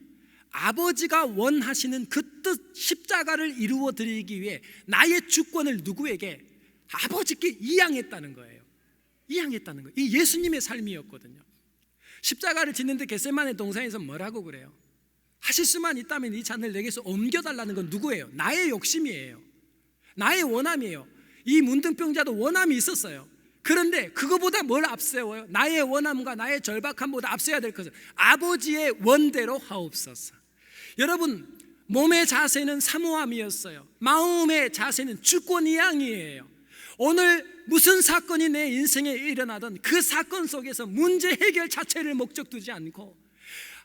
아버지가 원하시는 그 뜻 십자가를 이루어 드리기 위해 나의 주권을 누구에게? 아버지께 이양했다는 거예요. 이양했다는 거예요. 이 예수님의 삶이었거든요. 십자가를 짓는데 겟세마네 동산에서 뭐라고 그래요? 하실 수만 있다면 이 잔을 내게서 옮겨달라는 건 누구예요? 나의 욕심이에요. 나의 원함이에요. 이 문둥병자도 원함이 있었어요. 그런데 그거보다 뭘 앞세워요? 나의 원함과 나의 절박함보다 앞서야 될 것은 아버지의 원대로 하옵소서. 여러분, 몸의 자세는 사모함이었어요. 마음의 자세는 주권이양이에요. 오늘 무슨 사건이 내 인생에 일어나든 그 사건 속에서 문제 해결 자체를 목적 두지 않고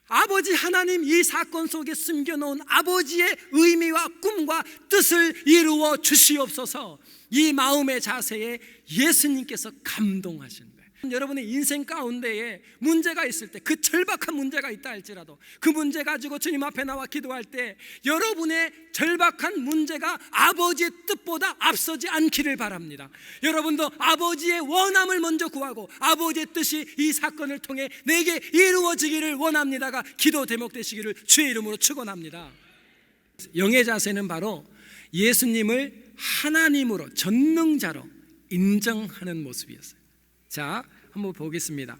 아버지 하나님 이 사건 속에 숨겨놓은 아버지의 의미와 꿈과 뜻을 이루어 주시옵소서. 이 마음의 자세에 예수님께서 감동하신 거예요. 여러분의 인생 가운데에 문제가 있을 때, 그 절박한 문제가 있다 할지라도 그 문제 가지고 주님 앞에 나와 기도할 때 여러분의 절박한 문제가 아버지의 뜻보다 앞서지 않기를 바랍니다. 여러분도 아버지의 원함을 먼저 구하고 아버지의 뜻이 이 사건을 통해 내게 이루어지기를 원합니다가 기도 대목되시기를 주의 이름으로 축원합니다. 영의 자세는 바로 예수님을 하나님으로, 전능자로 인정하는 모습이었어요. 자, 한번 보겠습니다.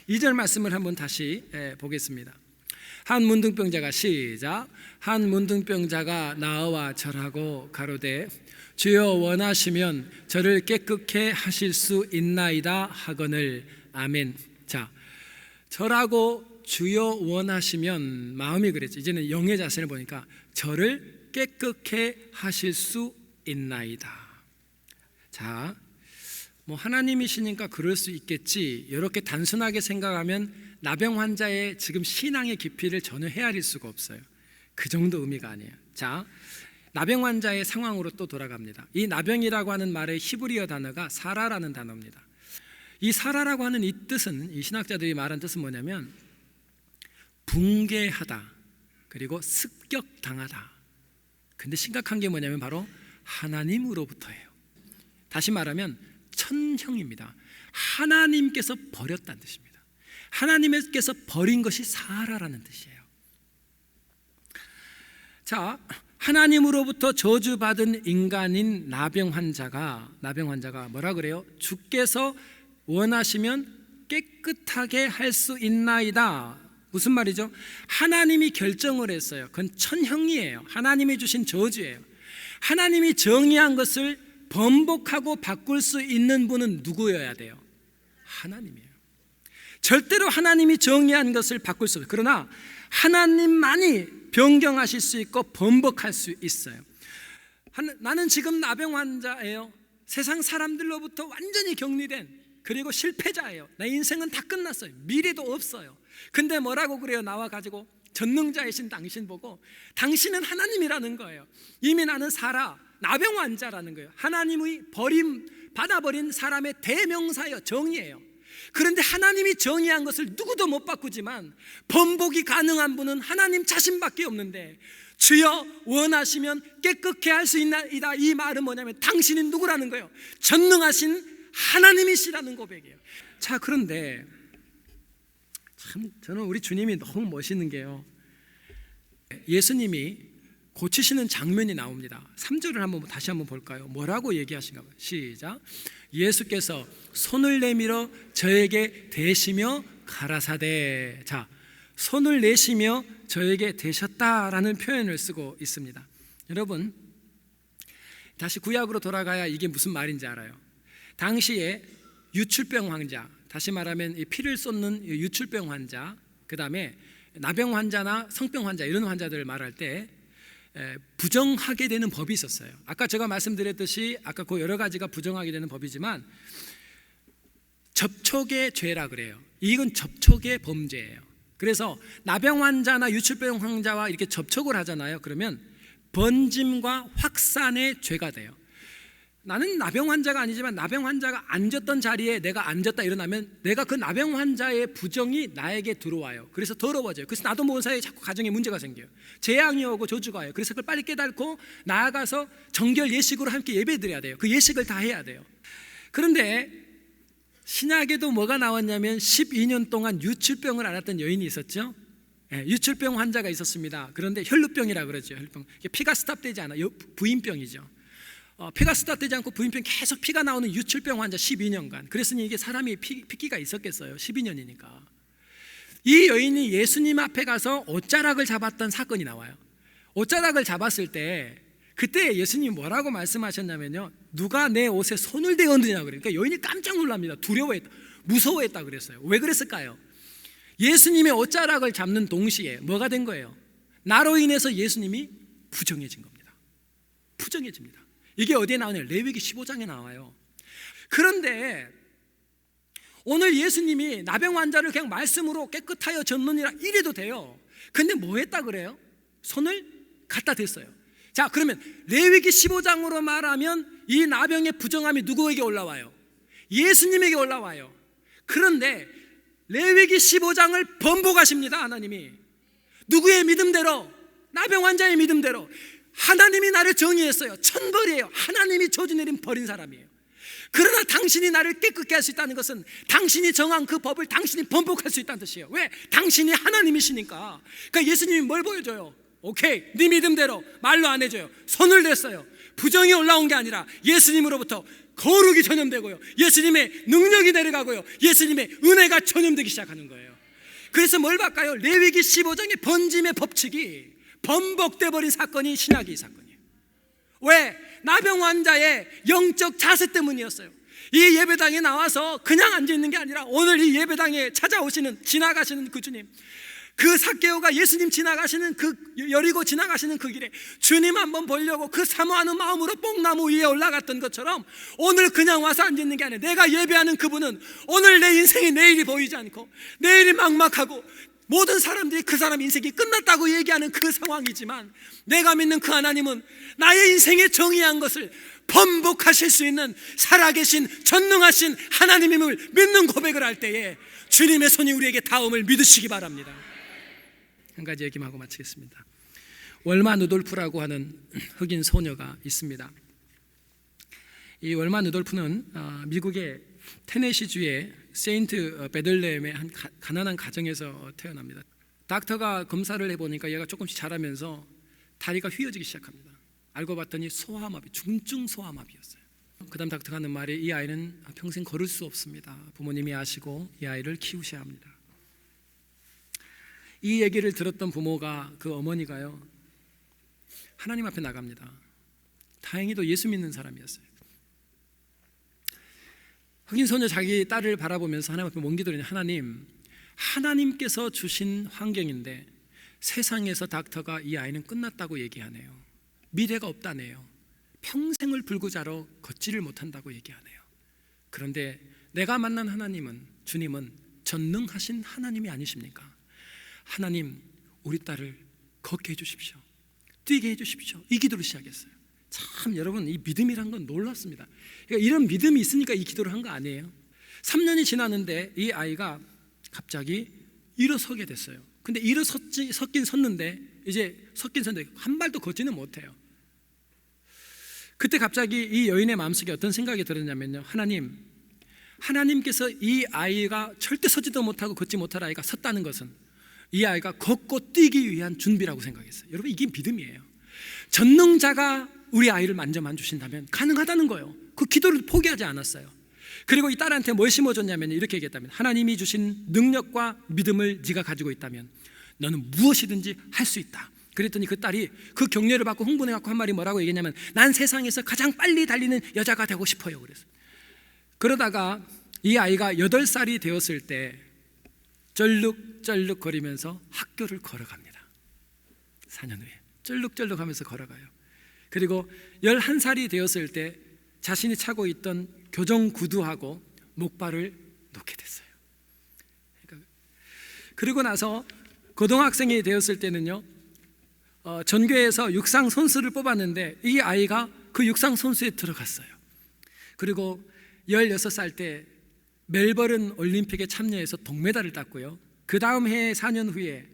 2절 말씀을 한번 다시 보겠습니다. 한 문둥병자가, 시작. 한 문둥병자가 나와 절하고 가로되 주여 원하시면 저를 깨끗게 하실 수 있나이다 하거늘. 아멘. 자, 절하고 주여 원하시면 마음이 그랬죠. 이제는 영의 자세를 보니까 저를 깨끗게 하실 수 있나이다. 자, 뭐 하나님이시니까 그럴 수 있겠지, 이렇게 단순하게 생각하면 나병 환자의 지금 신앙의 깊이를 전혀 헤아릴 수가 없어요. 그 정도 의미가 아니에요. 자, 나병 환자의 상황으로 또 돌아갑니다. 이 나병이라고 하는 말의 히브리어 단어가 사라라는 단어입니다. 이 사라라고 하는 이 뜻은, 이 신학자들이 말한 뜻은 뭐냐면 붕괴하다, 그리고 습격당하다. 근데 심각한 게 뭐냐면 바로 하나님으로부터예요. 다시 말하면 천형입니다. 하나님께서 버렸다는 뜻입니다. 하나님께서 버린 것이 사라라는 뜻이에요. 자, 하나님으로부터 저주받은 인간인 나병 환자가 뭐라 그래요? 주께서 원하시면 깨끗하게 할 수 있나이다. 무슨 말이죠? 하나님이 결정을 했어요. 그건 천형이에요. 하나님이 주신 저주예요. 하나님이 정의한 것을 번복하고 바꿀 수 있는 분은 누구여야 돼요? 하나님이에요. 절대로 하나님이 정의한 것을 바꿀 수 없어요. 그러나 하나님만이 변경하실 수 있고 번복할 수 있어요. 나는 지금 나병 환자예요. 세상 사람들로부터 완전히 격리된, 그리고 실패자예요. 내 인생은 다 끝났어요. 미래도 없어요. 근데 뭐라고 그래요? 나와 가지고 전능자이신 당신 보고 당신은 하나님이라는 거예요. 이미 나는 나병 환자라는 거예요. 하나님의 받아버린 사람의 대명사예요. 정의예요. 그런데 하나님이 정의한 것을 누구도 못 바꾸지만 번복이 가능한 분은 하나님 자신밖에 없는데, 주여 원하시면 깨끗게 할 수 있나이다. 이 말은 뭐냐면 당신이 누구라는 거예요? 전능하신 하나님이시라는 고백이에요. 자, 그런데 참 저는 우리 주님이 너무 멋있는 게요, 예수님이 고치시는 장면이 나옵니다. 3절을 다시 한번 볼까요? 뭐라고 얘기하신가 봐요. 시작. 예수께서 손을 내밀어 저에게 대시며 가라사대. 자, 손을 내시며 저에게 대셨다라는 표현을 쓰고 있습니다. 여러분, 다시 구약으로 돌아가야 이게 무슨 말인지 알아요. 당시에 유출병 환자, 다시 말하면 피를 쏟는 유출병 환자, 그 다음에 나병 환자나 성병 환자, 이런 환자들을 말할 때 부정하게 되는 법이 있었어요. 아까 제가 말씀드렸듯이 아까 그 여러 가지가 부정하게 되는 법이지만 접촉의 죄라 그래요. 이건 접촉의 범죄예요. 그래서 나병 환자나 유출병 환자와 이렇게 접촉을 하잖아요. 그러면 번짐과 확산의 죄가 돼요. 나는 나병 환자가 아니지만 나병 환자가 앉았던 자리에 내가 앉았다 일어나면 내가 그 나병 환자의 부정이 나에게 들어와요. 그래서 더러워져요. 그래서 나도 모르는 사이에 자꾸 가정에 문제가 생겨요. 재앙이 오고 저주가 와요. 그래서 그걸 빨리 깨닫고 나아가서 정결 예식으로 함께 예배드려야 돼요. 그 예식을 다 해야 돼요. 그런데 신약에도 뭐가 나왔냐면 12년 동안 유출병을 앓았던 여인이 있었죠. 유출병 환자가 있었습니다. 그런데 혈루병이라 그러죠. 혈루병. 피가 스탑되지 않아요. 부인병이죠. 피가 스탑되지 않고 부인병 계속 피가 나오는 유출병 환자 12년간. 그랬으니 이게 사람이 피기가 있었겠어요. 12년이니까. 이 여인이 예수님 앞에 가서 옷자락을 잡았던 사건이 나와요. 옷자락을 잡았을 때 그때 예수님이 뭐라고 말씀하셨냐면요, 누가 내 옷에 손을 대었느냐 그러니까 여인이 깜짝 놀랍니다. 두려워했다, 무서워했다 그랬어요. 왜 그랬을까요? 예수님의 옷자락을 잡는 동시에 뭐가 된 거예요? 나로 인해서 예수님이 부정해진 겁니다. 부정해집니다. 이게 어디에 나오냐? 레위기 15장에 나와요. 그런데 오늘 예수님이 나병 환자를 그냥 말씀으로 깨끗하여 졌느니라 이래도 돼요. 근데 뭐 했다 그래요? 손을 갖다 댔어요. 자, 그러면 레위기 15장으로 말하면 이 나병의 부정함이 누구에게 올라와요? 예수님에게 올라와요. 그런데 레위기 15장을 번복하십니다. 하나님이 누구의 믿음대로? 나병 환자의 믿음대로. 하나님이 나를 정의했어요. 천벌이에요. 하나님이 저주 내린 버린 사람이에요. 그러나 당신이 나를 깨끗게 할 수 있다는 것은 당신이 정한 그 법을 당신이 번복할 수 있다는 뜻이에요. 왜? 당신이 하나님이시니까. 그러니까 예수님이 뭘 보여줘요? 오케이, 네 믿음대로 말로 안 해줘요. 손을 댔어요. 부정이 올라온 게 아니라 예수님으로부터 거룩이 전염되고요, 예수님의 능력이 내려가고요, 예수님의 은혜가 전염되기 시작하는 거예요. 그래서 뭘 볼까요? 레위기 15장의 번짐의 법칙이 번복돼 버린 사건이 신약의 이 사건이에요. 왜? 나병 환자의 영적 자세 때문이었어요. 이 예배당에 나와서 그냥 앉아있는 게 아니라 오늘 이 예배당에 찾아오시는, 지나가시는 그 주님, 그 삭개오가 예수님 지나가시는 그 여리고 지나가시는 그 길에 주님 한번 보려고 그 사모하는 마음으로 뽕나무 위에 올라갔던 것처럼 오늘 그냥 와서 앉아있는 게 아니라 내가 예배하는 그분은 오늘 내 인생이 내일이 보이지 않고 내일이 막막하고 모든 사람들이 그 사람 인생이 끝났다고 얘기하는 그 상황이지만 내가 믿는 그 하나님은 나의 인생에 정의한 것을 번복하실 수 있는 살아계신 전능하신 하나님임을 믿는 고백을 할 때에 주님의 손이 우리에게 닿음을 믿으시기 바랍니다. 한 가지 얘기만 하고 마치겠습니다. 월마 누돌프라고 하는 흑인 소녀가 있습니다. 이 월마 누돌프는 미국의 테네시주의 세인트 베들레헴의 한 가난한 가정에서 태어납니다. 닥터가 검사를 해보니까 얘가 조금씩 자라면서 다리가 휘어지기 시작합니다. 알고 봤더니 소아마비, 중증 소아마비였어요. 그 다음 닥터가 하는 말이 이 아이는 평생 걸을 수 없습니다. 부모님이 아시고 이 아이를 키우셔야 합니다. 이 얘기를 들었던 부모가, 그 어머니가요, 하나님 앞에 나갑니다. 다행히도 예수 믿는 사람이었어요. 흑인 소녀 자기 딸을 바라보면서 하나님 앞에 멍기더니 하나님께서 주신 환경인데 세상에서 닥터가 이 아이는 끝났다고 얘기하네요. 미래가 없다네요. 평생을 불구자로 걷지를 못한다고 얘기하네요. 그런데 내가 만난 하나님은, 주님은 전능하신 하나님이 아니십니까? 하나님, 우리 딸을 걷게 해주십시오. 뛰게 해주십시오. 이 기도를 시작했어요. 참 여러분, 이 믿음이란 건 놀랍습니다. 그러니까 이런 믿음이 있으니까 이 기도를 한 거 아니에요. 3년이 지났는데 이 아이가 갑자기 일어서게 됐어요. 근데 섰긴 섰는데 한 발도 걷지는 못해요. 그때 갑자기 이 여인의 마음속에 어떤 생각이 들었냐면요, 하나님께서 이 아이가 절대 서지도 못하고 걷지 못할 아이가 섰다는 것은 이 아이가 걷고 뛰기 위한 준비라고 생각했어요. 여러분, 이게 믿음이에요. 전능자가 우리 아이를 만져주신다면 가능하다는 거예요. 그 기도를 포기하지 않았어요. 그리고 이 딸한테 뭘 심어줬냐면 이렇게 얘기했다면, 하나님이 주신 능력과 믿음을 네가 가지고 있다면 너는 무엇이든지 할 수 있다. 그랬더니 그 딸이 그 격려를 받고 흥분해갖고 한 말이 뭐라고 얘기했냐면, 난 세상에서 가장 빨리 달리는 여자가 되고 싶어요. 그래서 그러다가 이 아이가 8살이 되었을 때 쩔룩쩔룩 거리면서 학교를 걸어갑니다. 4년 후에 쩔룩쩔룩 하면서 걸어가요. 그리고 11살이 되었을 때 자신이 차고 있던 교정 구두하고 목발을 놓게 됐어요. 그리고 나서 고등학생이 되었을 때는요, 전교에서 육상 선수를 뽑았는데 이 아이가 그 육상 선수에 들어갔어요. 그리고 16살 때 멜버른 올림픽에 참여해서 동메달을 땄고요. 그 다음 해 4년 후에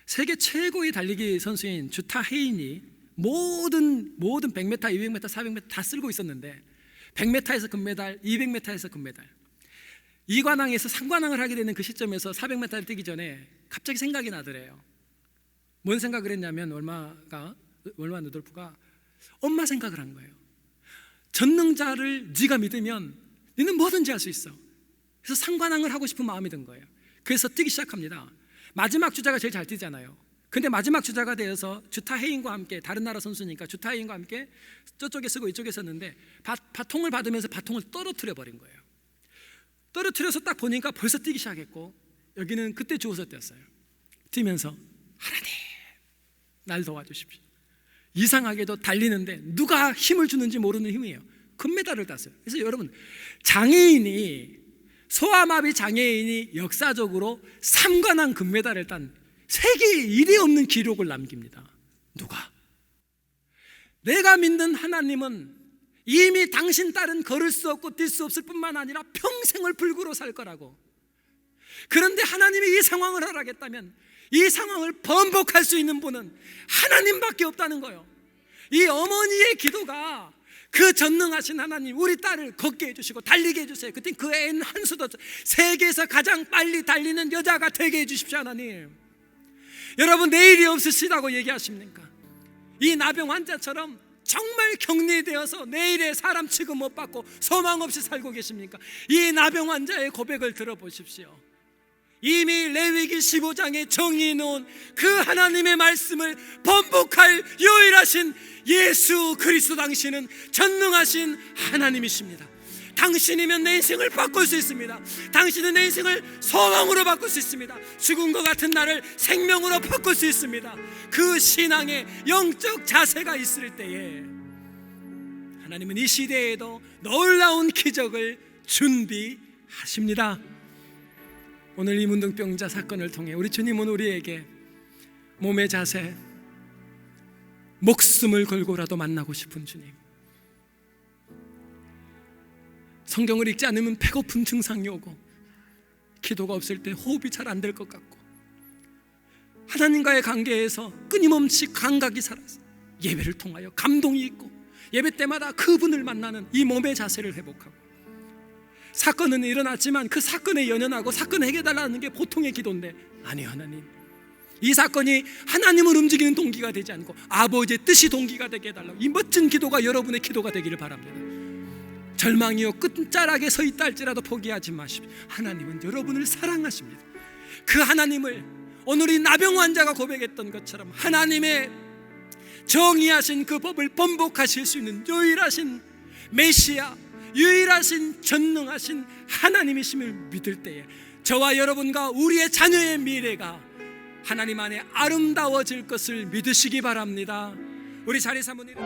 세계 최고의 달리기 선수인 주타 헤인이 모든 100m, 200m, 400m 다 쓸고 있었는데 100m에서 금메달, 200m에서 금메달, 2관왕에서 3관왕을 하게 되는 그 시점에서 400m를 뛰기 전에 갑자기 생각이 나더래요. 뭔 생각을 했냐면 월마 누돌프가 엄마 생각을 한 거예요. 전능자를 네가 믿으면 너는 뭐든지 할 수 있어. 그래서 3관왕을 하고 싶은 마음이 든 거예요. 그래서 뛰기 시작합니다. 마지막 주자가 제일 잘 뛰잖아요. 근데 마지막 주자가 되어서 주타 헤인과 함께, 다른 나라 선수니까 주타 헤인과 함께 저쪽에 쓰고 이쪽에 썼는데 바통을 받으면서 바통을 떨어뜨려 버린 거예요. 떨어뜨려서 딱 보니까 벌써 뛰기 시작했고, 여기는 그때 주워서 뛰었어요. 뛰면서 하나님 날 도와주십시오. 이상하게도 달리는데 누가 힘을 주는지 모르는 힘이에요. 금메달을 땄어요. 그래서 여러분, 소아마비 장애인이 역사적으로 3관왕 금메달을 딴 세계에 일이 없는 기록을 남깁니다. 누가? 내가 믿는 하나님은 이미 당신 딸은 걸을 수 없고 뛸 수 없을 뿐만 아니라 평생을 불구로 살 거라고. 그런데 하나님이 이 상황을 허락했다면 이 상황을 번복할 수 있는 분은 하나님밖에 없다는 거예요. 이 어머니의 기도가 그 전능하신 하나님, 우리 딸을 걷게 해주시고 달리게 해주세요. 그때 그 애는 한 수도 세계에서 가장 빨리 달리는 여자가 되게 해주십시오. 하나님, 여러분 내일이 없으시다고 얘기하십니까? 이 나병 환자처럼 정말 격리되어서 내일의 사람 취급 못 받고 소망 없이 살고 계십니까? 이 나병 환자의 고백을 들어보십시오. 이미 레위기 15장에 정의해 놓은 그 하나님의 말씀을 번복할 유일하신 예수 그리스도, 당신은 전능하신 하나님이십니다. 당신이면 내 인생을 바꿀 수 있습니다. 당신은 내 인생을 소망으로 바꿀 수 있습니다. 죽은 것 같은 나를 생명으로 바꿀 수 있습니다. 그 신앙의 영적 자세가 있을 때에 하나님은 이 시대에도 놀라운 기적을 준비하십니다. 오늘 이 문둥병자 사건을 통해 우리 주님은 우리에게 몸의 자세, 목숨을 걸고라도 만나고 싶은 주님, 성경을 읽지 않으면 배고픈 증상이 오고 기도가 없을 때 호흡이 잘 안 될 것 같고 하나님과의 관계에서 끊임없이 감각이 살아서 예배를 통하여 감동이 있고 예배 때마다 그분을 만나는 이 몸의 자세를 회복하고, 사건은 일어났지만 그 사건에 연연하고 사건을 해결해달라는 게 보통의 기도인데, 아니요, 하나님, 이 사건이 하나님을 움직이는 동기가 되지 않고 아버지의 뜻이 동기가 되게 해달라고. 이 멋진 기도가 여러분의 기도가 되기를 바랍니다. 절망이요 끝자락에 서 있다 할지라도 포기하지 마십시오. 하나님은 여러분을 사랑하십니다. 그 하나님을 오늘 이 나병 환자가 고백했던 것처럼 하나님의 정의하신 그 법을 번복하실 수 있는 유일하신 메시아, 유일하신 전능하신 하나님이심을 믿을 때에 저와 여러분과 우리의 자녀의 미래가 하나님 안에 아름다워질 것을 믿으시기 바랍니다. 우리 자리 사모님.